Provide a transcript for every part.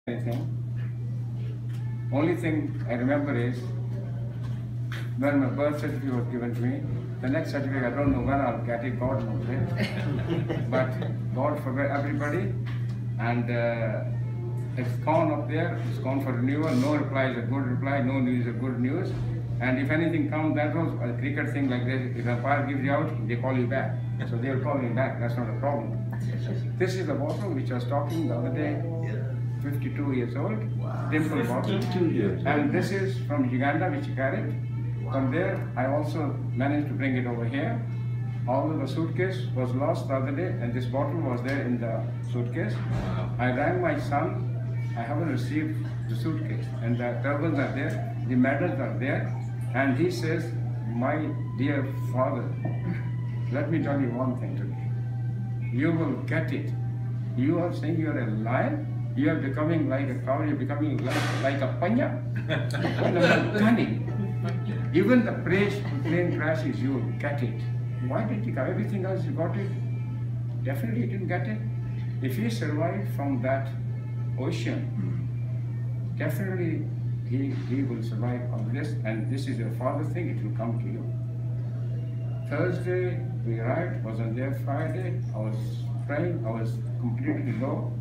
anything. Only thing I remember is when my birth certificate was given to me. The next certificate, I don't know when I'll get it, God knows it. But God forbid everybody. And it's gone up there, it's gone for renewal. No reply is a good reply, no news is a good news. And if anything comes, that was a cricket thing like this. If an umpire gives you out, they call you back. So they'll call me back, that's not a problem. This is the bottle which I was talking the other day. 52 years old, dimple bottle. And this is from Uganda, which I carried. From there, I also managed to bring it over here. Although the suitcase was lost the other day, and this bottle was there in the suitcase. I rang my son. I haven't received the suitcase, and the turbans are there, the medals are there, and he says, "My dear father, let me tell you one thing today. You will get it. You are saying you are a lion. You are becoming like a cow. You are becoming like a panya. Cunning. Even the plane crashes, you will get it. Why did he come? Everything else you got it? Definitely he didn't get it. If he survived from that ocean, definitely he will survive on this. And this is your father thing, it will come to you. Thursday we arrived, wasn't there Friday. I was praying, I was completely low.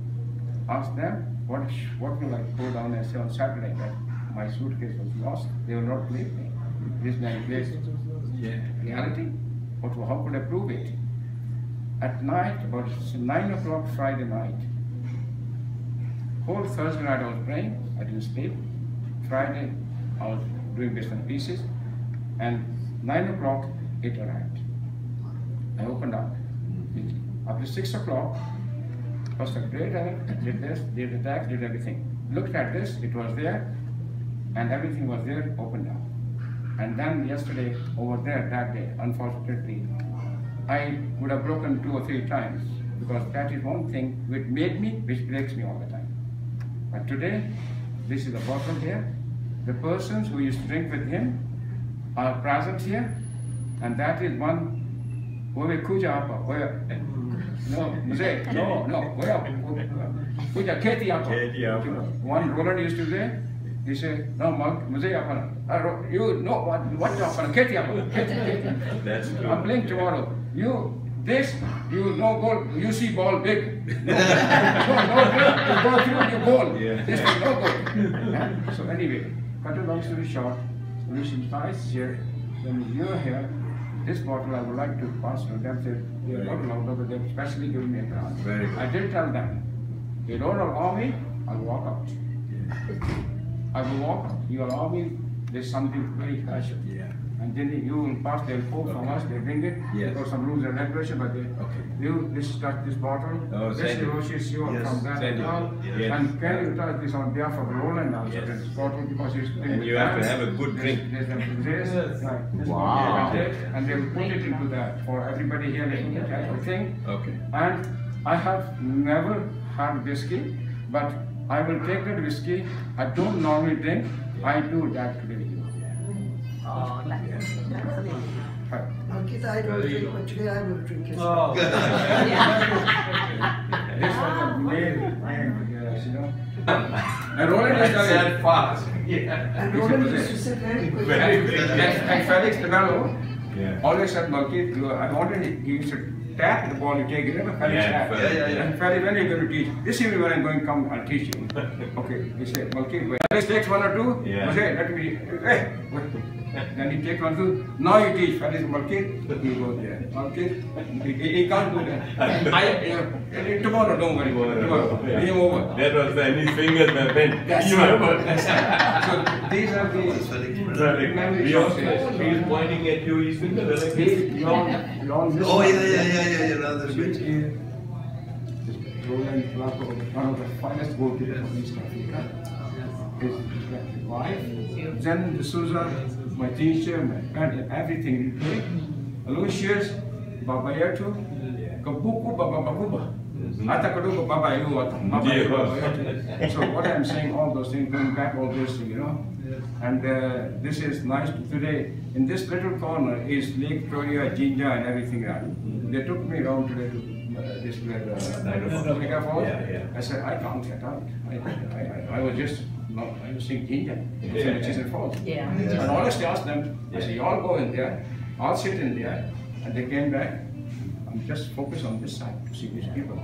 Asked them, what will I go down and say on Saturday that my suitcase was lost? They will not believe me. This man place reality. But how could I prove it? At night, about 9 o'clock Friday night, whole Thursday night I was praying, I didn't sleep. Friday I was doing bits and pieces, and 9 o'clock it arrived. I opened up. After 6 o'clock, was a great alert, did this, did the tax, did everything. Looked at this, it was there, and everything was there, opened up. And then yesterday, over there, that day, unfortunately, I would have broken 2 or 3 times, because that is one thing which made me, which breaks me all the time. But today, this is the bottle here. The persons who used to drink with him are present here, and that is one. No, one Roland used to say, he said, no, you know what That's true. I'm playing tomorrow. You no goal, you see ball big. No, you go through your ball. Yeah. This is no goal. Yeah? So anyway, cut a long story short, solution nice here. When you're here, this bottle I would like to pass to them. They bottle out of them, especially giving me a grant. Very good. I did tell them, they don't allow me, I'll walk out. I will walk, you allow me, there's something very special. Yeah. And then you will pass, they'll pull from us, they bring it. Yes. Because some rules and regulation, but they, this touch this bottle, Oh, this negotiates you from that and all. Yes. And can you touch this on behalf of Roland also, Yes. this bottle, because he's And you have to have a good drink. This Wow. and they will put it into that for everybody here, they put it everything. Okay. And I have never had whiskey, but I will take that whiskey. I don't normally drink, I do that today. Oh, Malkit, I don't drink, but today I will drink it. Oh. This was a male, you know. And Roland is That fast. And Roland used to say very quickly. and Felix the Mellow Yeah. always said, Malkit, I wanted he used to tap the ball, you take it, Felix tap. And Felix, when are you going to teach? This evening when I'm going to come, I'll teach you. Okay, he said, Malkit, Felix takes 1 or 2, Yeah. say, let me, hey. Then he takes 1 or 2, now you teach Felix, Malkit, he goes there. Malkit, he can't do that. Tomorrow, don't worry, tomorrow, game over. That was when his fingers were bent. Yes. You remember? So these are the memories of this. He is pointing at you, his fingers are like this. Oh, yeah. Another bit. Roland Flaco, one of the finest goalkeepers of East Africa. His wife, Zen D'Souza, my teacher, my parent, everything he played. Aloysius, Baba Yato, Kabuku, Baba Bakuba. Atakaduba, Baba Yu, So what I'm saying, all those things, going back, all those things, you know. And this is nice today. In this little corner is Lake Victoria, Jinja, and everything else. They took me around today to this megaphone. Yeah. I said, I can't get out. I was just, I was saying Indian, which isn't false. Yeah. And honestly asked them, I said, you all go in there, I'll sit in there. And they came back, I'm just focused on this side to see these people,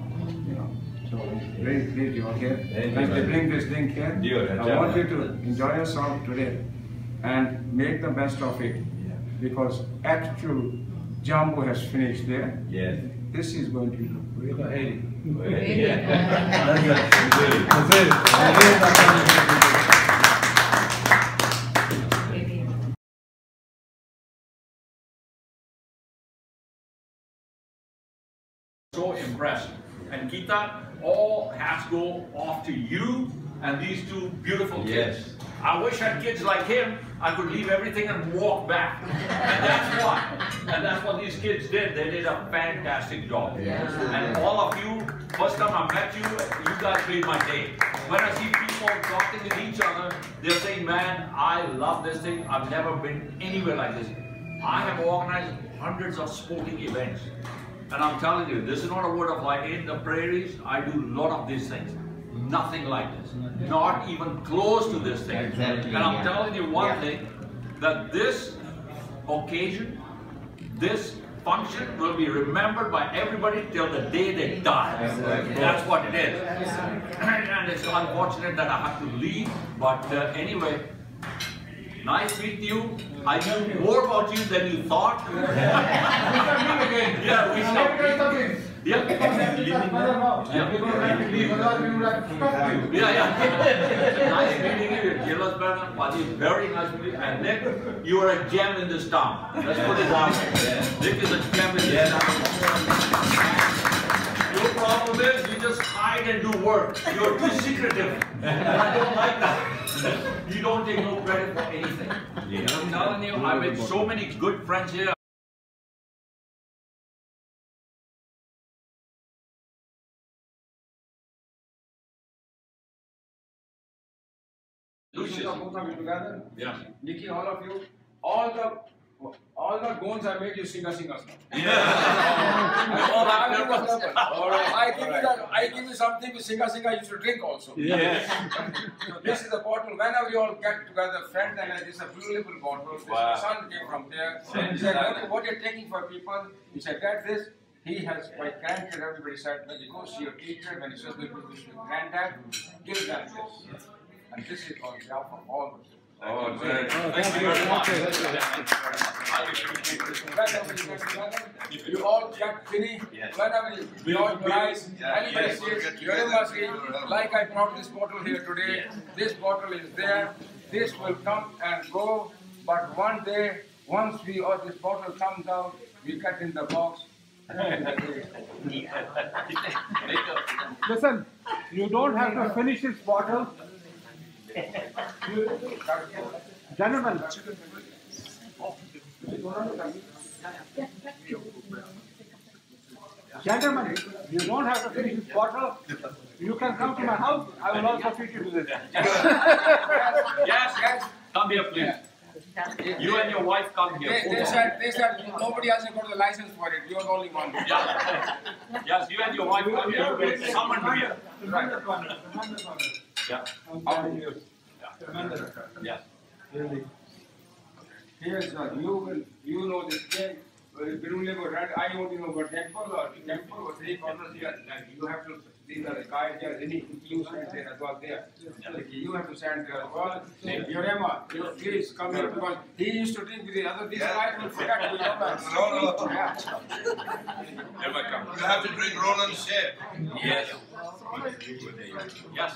you know. So very pleased you are here. As they bring this thing here, I want you to enjoy yourself today and make the best of it. Because actual Jambu has finished there. Yes. This is going to be Kwaheri. So impressed. And Geeta, all hats go off to you and these two beautiful kids. Yes. I wish I had kids like him. I could leave everything and walk back. And that's what these kids did. They did a fantastic job. And all of you, first time I met you, you guys made my day. When I see people talking with each other, they're saying, man, I love this thing. I've never been anywhere like this. I have organized hundreds of sporting events. And I'm telling you, this is not a word of lie. In the prairies, I do a lot of these things. Nothing like this. Not even close to this thing. Exactly, And I'm telling you one thing, that this occasion, this function will be remembered by everybody till the day they die. That's what it is. And it's unfortunate that I have to leave, but anyway, nice meeting you. I knew more about you than you thought. Yeah, we shall meet. Yeah. Nice meeting you. You're jealous, brother. Padi, very nice meeting you. And Nick, you are a gem in this town. Let's put it down. Nick is a gem in this town. Your problem is you just hide and do work. You're too secretive. And I don't like that. You don't take no credit for anything. I'm telling you, I've made so many good friends here. Together. Yeah. Nikki, all of you, all the goons I made you singers now. I give you something to singer, you should drink also. Yes. So this is the bottle. Whenever you all get together, friends, and this is a beautiful bottle. Wow. This son came from there. He said, what you're taking for people? He said, get this. He has, my grandkid, everybody said, when you go see your teacher, when you say good to your granddad, give them this. And this is on behalf of all of us. Oh, great. Thank you very much. You all get finished. Whenever you all rise, anybody says, you must see, like I brought this bottle here today, this bottle is there, this will come and go, but one day, once this bottle comes out, we get in the box. Listen, you don't have to finish this bottle. Gentlemen, you don't have to finish this bottle. You can come to my house. I will also treat you to this. Yes, come here, please. You and your wife come here. They said nobody else has got the license for it. You're the only one. Yeah. Yes, you and your wife come here. You will be summoned here. Right. Yeah. Yes. Here's you know this thing. I only know about temple or 3 corners here. You have to, these are the guys there, any inclusion there as well there. You have to stand there as well. Your Emma, please come here because he used to drink with the other, these guys will forget to know that. No. Yeah. Emma, come. You have to drink Roland's share. Yes. Yes. Yes.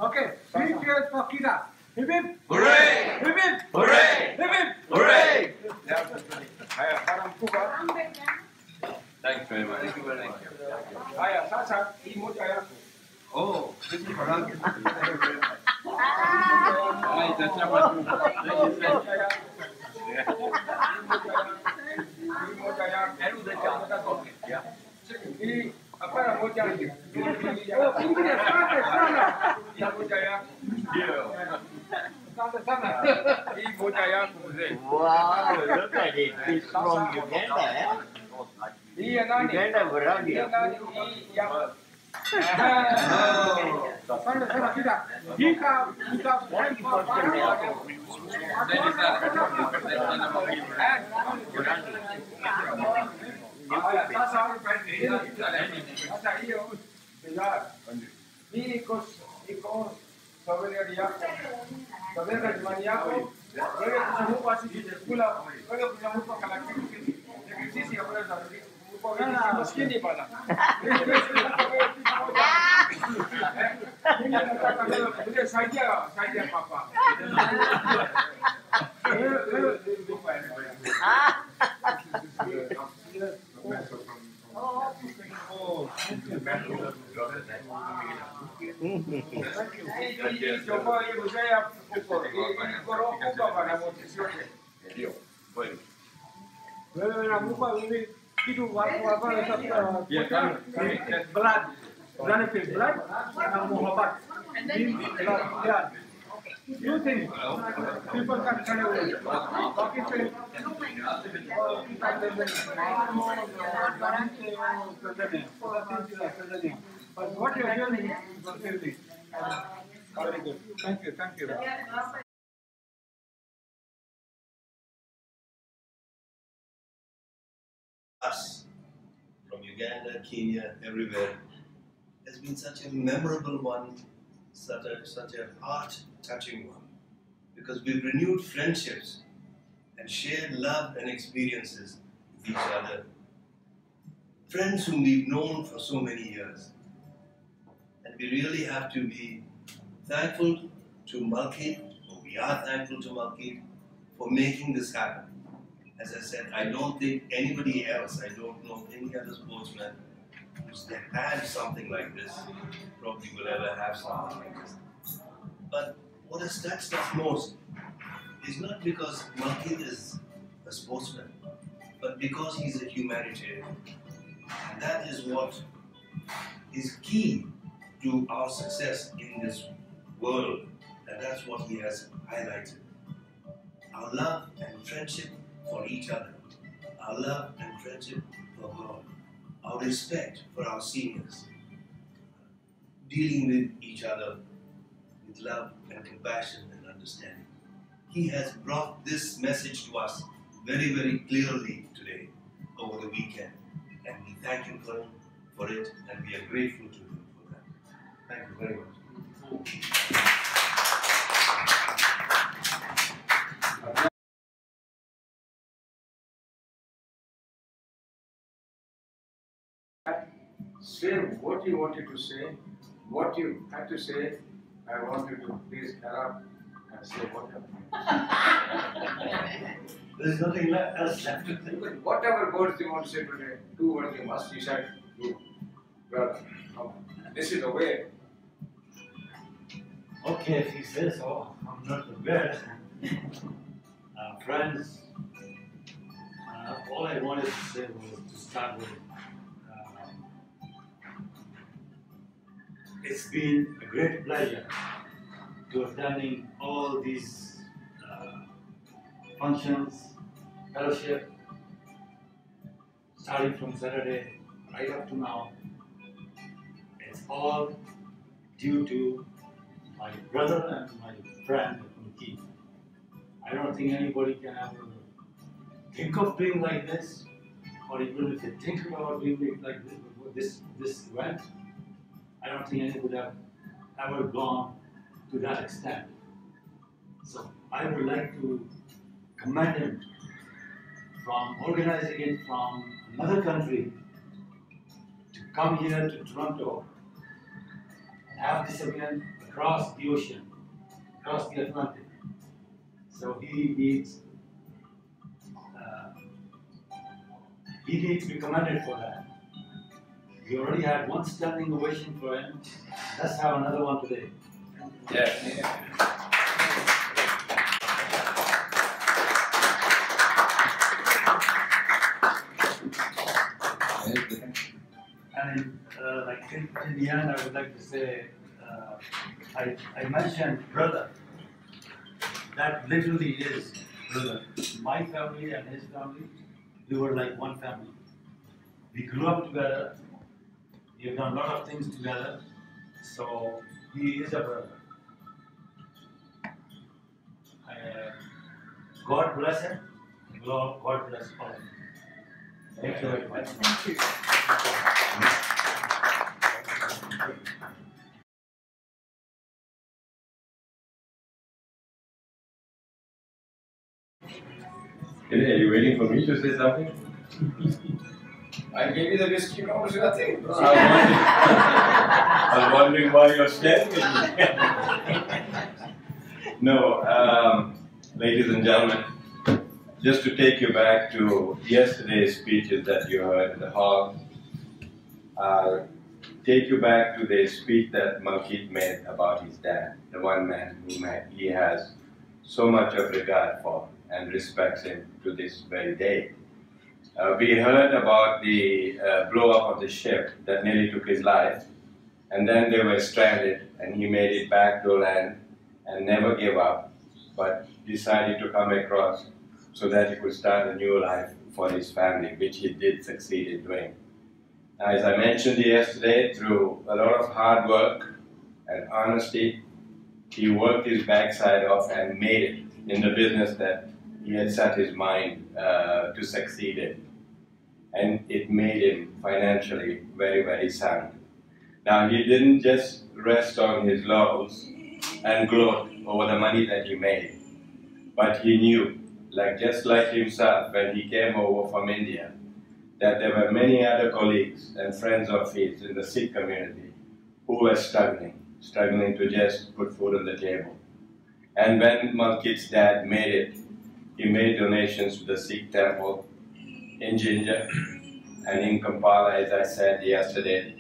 okay, 3 cheers for Kita. Hip hip. Hooray! Hip hip. Hooray! Hip hip. Hooray! Thank Thanks very much. Thank you very much. Haya, sasa hii moja yako. Oh, this is for Malkit. Thank you very much. Haya, itachapa tu. Hii moja yako. Hii hapana moja. Hii moja yako. Asante sana. Hii moja yako mzee. Wow, look at it. He's from Uganda, eh? Hii ya nani? Uganda, Burundi. Hii ya nani? Hii ya Asante sana kida. Hika sasa hiyo hii iko familia yako. Familia jamani yako. Wewe kunamupa sisi chakula, wewe kunamupa kila kitu. Sisi hapana za maskini bana. Mimi nataka leo kuja saidia papa. Wewe namupa mimi kitu watu blood benefit blood and mohabbat blood. You think people can turn away? But what you are doing is fulfilling. Very good. Thank you. Us from Uganda, Kenya, everywhere has been such a memorable one, such a heart-touching one, because we've renewed friendships and shared love and experiences with each other. Friends whom we've known for so many years. And we really have to be thankful to Malkit, or we are thankful to Malkit for making this happen. As I said, I don't think anybody else, I don't know any other sportsman who's had something like this, probably will ever have something like this. But what has touched us most is not because Malkit is a sportsman, but because he's a humanitarian. And that is what is key to our success in this world, and that's what he has highlighted. Our love and friendship for each other, our love and friendship for God, our respect for our seniors, dealing with each other with love and compassion and understanding. He has brought this message to us very, very clearly today over the weekend, and we thank him for it, and we are grateful to him for that. Thank you very much. Say what you wanted to say, what you had to say. I want you to please get up and say whatever. There's nothing else left to say. Whatever words you want to say today, 2 words you must. You said, well, come on. This is the way. Okay, if he says so, I'm not aware. Friends, all I wanted to say was to start with, it's been a great pleasure to attending all these functions, fellowship, starting from Saturday right up to now. It's all due to my brother and my friend Malkit. I don't think anybody can ever think of doing like this, or even if they think about doing it like this event, I don't think anyone would have ever gone to that extent. So I would like to commend him from organizing it from another country to come here to Toronto and have this event across the ocean, across the Atlantic. So he needs to be commended for that. We already had one standing ovation for him. Let's have another one today. Yes. And in the end, I would like to say, I mentioned brother. That literally is brother. My family and his family, we were like one family. We grew up together. We have done a lot of things together. So he is a brother. God bless him. God bless all of you. Thank you very much. Thank you. Are you waiting for me to say something? I gave you the whiskey, no, it's nothing. I was wondering why you're staring at me. No, ladies and gentlemen, just to take you back to yesterday's speeches that you heard in the hall, take you back to the speech that Malkit made about his dad, the one man whom he has so much of regard for and respects him to this very day. We heard about the blow up of the ship that nearly took his life, and then they were stranded, and he made it back to land and never gave up, but decided to come across so that he could start a new life for his family, which he did succeed in doing. As I mentioned yesterday, through a lot of hard work and honesty, he worked his backside off and made it in the business that he had set his mind to succeed in. And it made him financially very, very sound. Now, he didn't just rest on his laurels and gloat over the money that he made, but he knew, just like himself when he came over from India, that there were many other colleagues and friends of his in the Sikh community who were struggling to just put food on the table. And when Malkit's dad made it, he made donations to the Sikh temple in Ginger and in Kampala, as I said yesterday,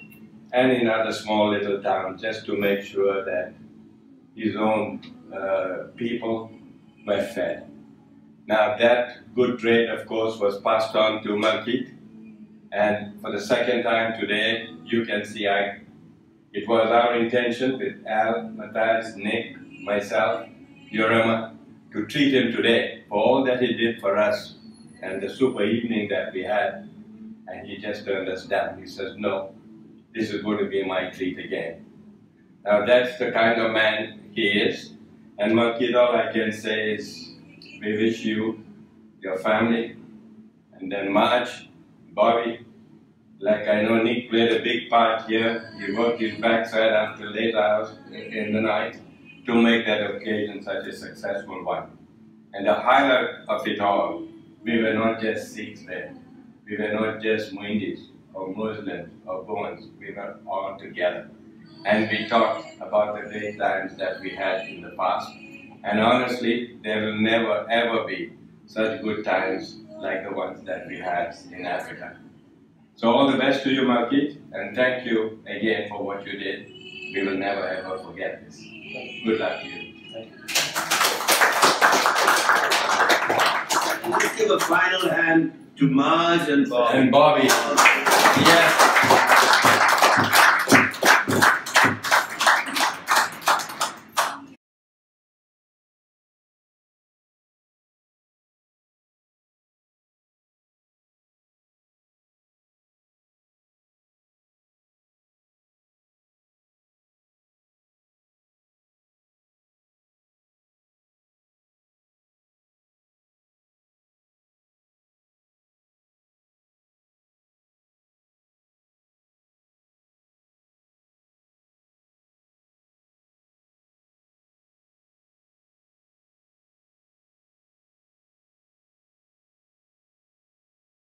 and in other small little towns, just to make sure that his own people were fed. Now that good trade, of course, was passed on to Malkit, and for the second time today, you can see it was our intention with Al, Matthias, Nick, myself, Yorama, to treat him today for all that he did for us and the super evening that we had. And he just turned us down. He says, no, this is going to be my treat again. Now that's the kind of man he is. And Malkit, all I can say is, we wish you, your family, and then Marge, Bobby, like I know Nick played a big part here. He worked his backside until late hours in the night to make that occasion such a successful one. And the highlight of it all, we were not just Sikhs there. We were not just Muindis or Muslims or Bones. We were all together. And we talked about the great times that we had in the past. And honestly, there will never ever be such good times like the ones that we had in Africa. So all the best to you, Malkit, and thank you again for what you did. We will never ever forget this. Good luck to you. Let's give a final hand to Marge and Bob. And Bobby. Yes.